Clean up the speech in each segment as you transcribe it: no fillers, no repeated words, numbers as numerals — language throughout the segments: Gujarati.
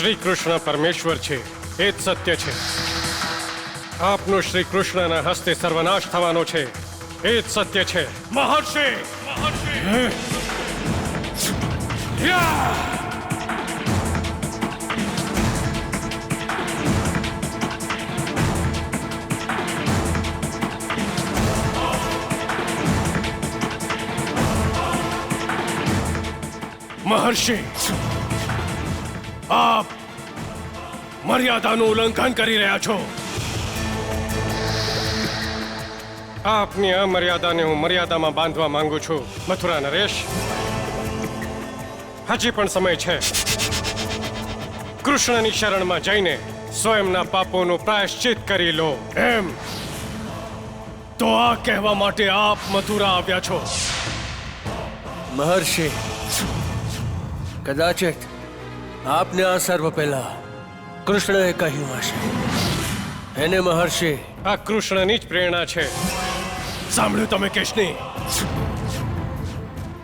શ્રી કૃષ્ણ પરમેશ્વર છે, એ જ સત્ય છે. આપનો શ્રી કૃષ્ણના હસ્તે સર્વનાશ થવાનો છે, એ જ સત્ય છે. મહર્ષિ! મહર્ષિ, આપ મર્યાદાનું ઉલ્લંઘન કરી રહ્યા છો. આપની અમર્યાદાને હું મર્યાદામાં બાંધવા માંગુ છું. મથુરા નરેશ, હજી પણ સમય છે. કૃષ્ણની શરણમાં જઈને સ્વયંના પાપોનું પ્રાયશ્ચિત કરી લો. એમ તો આ કહેવા માટે આપ મથુરા આવ્યા છો? મહર્ષિ, કદાચિત આપને આ સર્વ પહેલા કૃષ્ણએ કહ્યું હશે. એને મહર્ષિ, આ કૃષ્ણની જ પ્રેરણા છે. સાંભળ્યું તમે કેશની?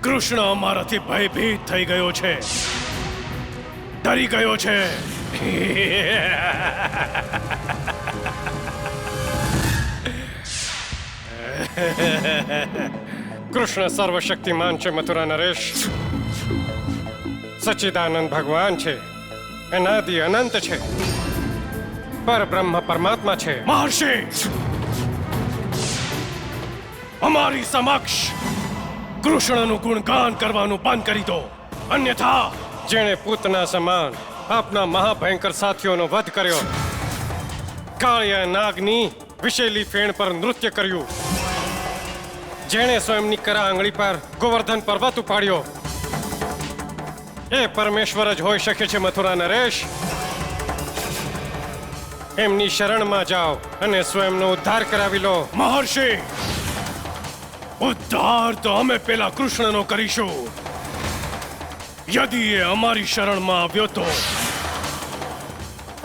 કૃષ્ણ અમારાથી ભયભીત થઈ ગયો છે, ડરી ગયો છે. કૃષ્ણ સર્વશક્તિમાન છે મથુરા નરેશ. સચ્ચિદાનંદ ભગવાન છે, અનાદિ અનંત છે, પરબ્રહ્મ પરમાત્મા છે. મહર્ષિ, અમારી સમક્ષ કૃષ્ણનું ગુણગાન કરવાનું બંધ કરી દો, અન્યથા જેણે પૂતના સમાન આપના મહાભયંકર સાથીઓનો વધ કર્યો, કાળિયા નાગની વિશેલી ફેણ પર નૃત્ય કર્યું, જેણે સ્વયંની કરા આંગળી પર ગોવર્ધન પર્વત ઉપાડ્યો, એ પરમેશ્વર જ હોઈ શકે છે મથુરા નરેશ. એમની શરણમાં જાઓ અને સ્વયંનો ઉદ્ધાર કરાવી લો. મહર્ષિ, ઉદ્ધાર તો અમે પેલા કૃષ્ણનો કરીશું. યદિ એ અમારી શરણમાં આવ્યો તો,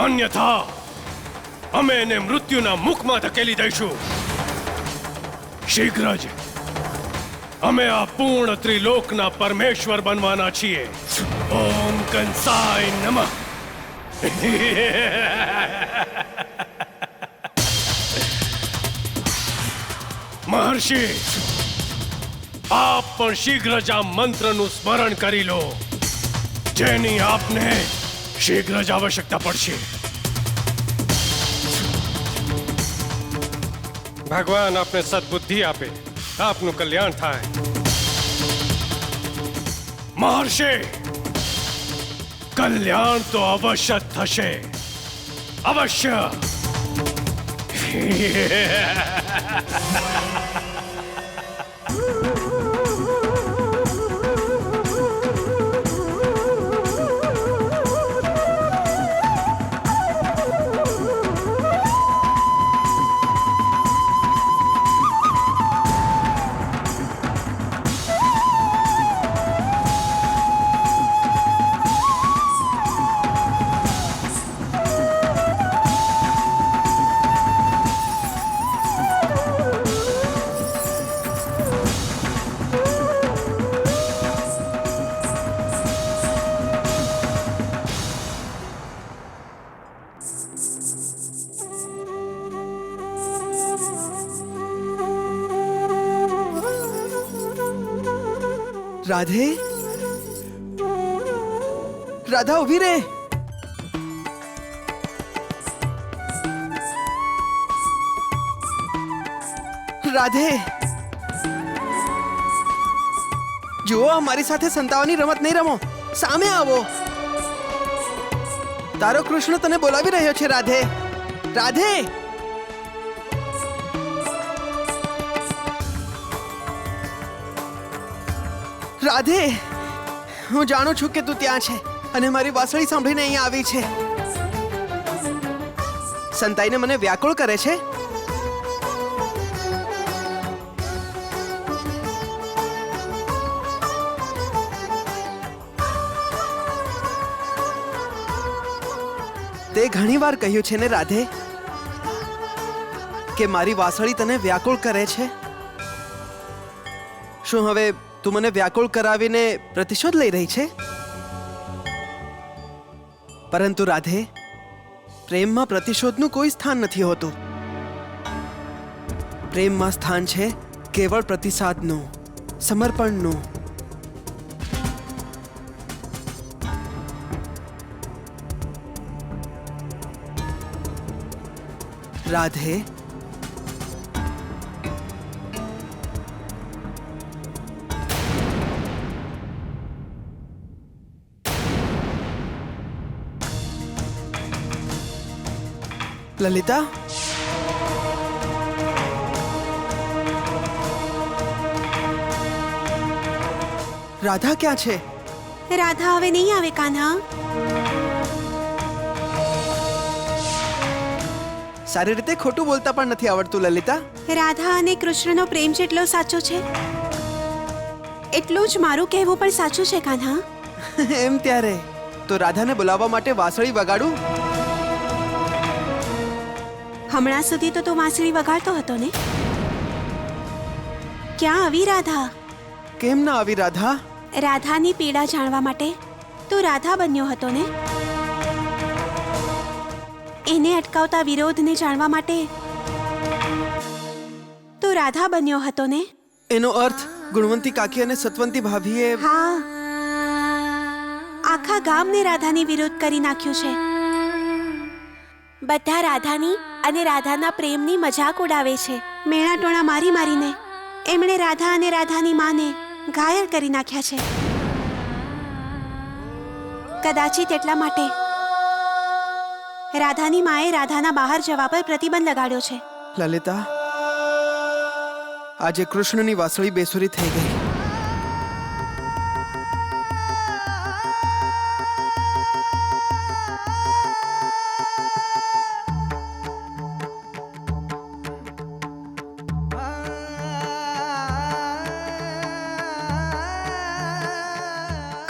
અન્યથા અમે એને મૃત્યુના મુખમાં ધકેલી દઈશું. શીઘ્ર જ અમે આ પૂર્ણ ત્રિલોકના પરમેશ્વર બનવાના છીએ. ઓમ કંસાય નમઃ. મહર્ષિ, આપ પણ શીઘ્ર જ આ મંત્રનું સ્મરણ કરી લો, જેની આપને શીઘ્ર જ આવશ્યકતા પડશે. ભગવાન આપને સદબુદ્ધિ આપે, આપનું કલ્યાણ થાય. મહર્ષિ, કલ્યાણ તો અવશ્ય થશે, અવશ્ય. રાધે, રાધા ઉભી રે. રાધે, જુઓ, અમારી સાથે સંતાવાની રમત નહીં રમો, સામે આવો. તારો કૃષ્ણ તને બોલાવી રહ્યો છે. રાધે, રાધે. રાધે, હું જાણું છું કે તું ત્યાં છે અને મારી વાંસળી સાંભળીને અહીં આવી છે. સંતાઈને મને વ્યાકુળ કરે છે. તે ઘણી વાર કહ્યું છે ને રાધે કે મારી વાંસળી તને વ્યાકુળ કરે છે. શું હવે તું મને વ્યાકુળ કરાવીને પ્રતિશોધ લઈ રહી છે? પરંતુ રાધે, પ્રેમમાં પ્રતિશોધનું કોઈ સ્થાન નથી હોતું. પ્રેમમાં સ્થાન છે કેવળ પ્રતિસાદનું, સમર્પણનું. રાધે, લલિતા, રાધા ક્યાં છે? રાધા હવે નહીં આવે કાન્હા. સારી રીતે ખોટું બોલતા પણ નથી આવડતું લલિતા. રાધા અને કૃષ્ણનો પ્રેમ જેટલો સાચો છે એટલું જ મારું કહેવું પણ સાચું છે કાન્હા. એમ ત્યારે તો રાધાને બોલાવવા માટે વાંસળી વગાડું? હમણાં સુધી તો તું વાંસળી વગાડતો હતો ને. ક્યાં આવી રાધા? કેમ ના આવી રાધા? રાધાની પીડા જાણવા માટે તું રાધા બન્યો હતો ને. એને અટકાવતા વિરોધને જાણવા માટે તું રાધા બન્યો હતો ને. એનો અર્થ ગુણવંતી કાકી અને સત્વંતી ભાભીએ... હા, આખા ગામને રાધાની વિરોધ કરી નાખ્યું છે. બધા રાધાની અને રાધાના પ્રેમની મજાક ઉડાવે છે. મેણા ટોણા મારી મારીને એમણે રાધા અને રાધાની માને ઘાયલ કરી નાખ્યા છે. કદાચિત એટલા માટે રાધાની માએ રાધાના બહાર જવા પર પ્રતિબંધ લગાડ્યો છે. લલિતા, આજે કૃષ્ણની વાંસળી બેસુરી થઈ ગઈ.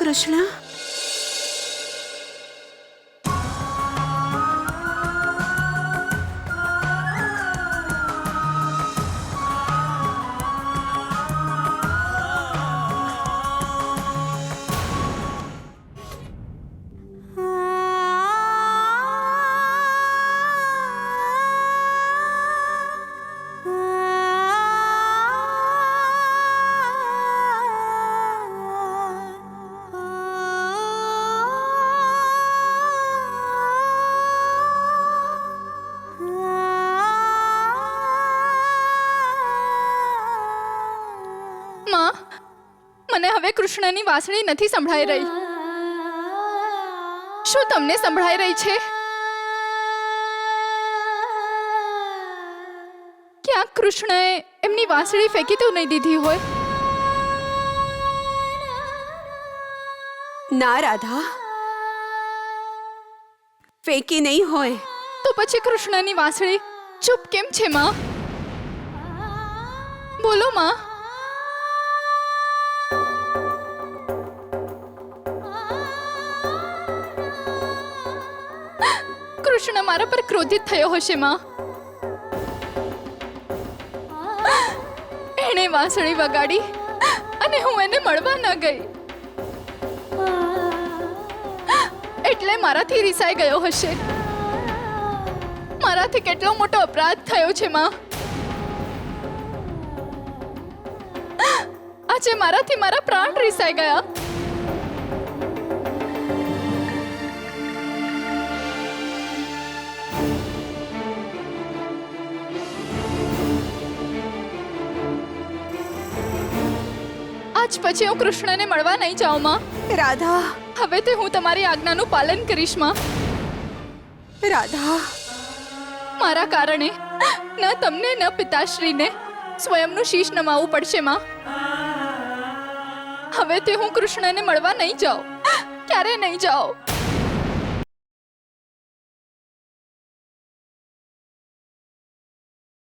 કૃષ્ણ, મને હવે કૃષ્ણની વાંસળી નથી સંભળાઈ રહી. શું તમને સંભળાઈ રહી છે? ક્યાંક કૃષ્ણએ એમની વાંસળી ફેંકી તો નહીં દીધી હોય? ના રાધા, ફેંકી નહીં હોય. તો પછી કૃષ્ણની વાંસળી ચૂપ કેમ છે માં? બોલો માં. કૃષ્ણ મારા પર ક્રોધિત થયો હશે માં. એણે વાંસળી વગાડી અને હું એને મળવા ન ગઈ એટલે મારાથી રિસાઈ ગયો હશે. મારાથી કેટલો મોટો અપરાધ થયો છે માં. આજે મારાથી મારા પ્રાણ રિસાઈ ગયા. આજ પછી હું કૃષ્ણને મળવા નહીં જાઉં માં. રાધા, હવેથી હું તમારી આજ્ઞાનું પાલન કરીશ માં. રાધા, મારા કારણે ન તમને ન પિતાશ્રીને સ્વયંનું શીશ નમાવવું પડશે માં. હવેથી હું કૃષ્ણને મળવા નહીં જાઉં, ક્યારે નહીં જાઉં.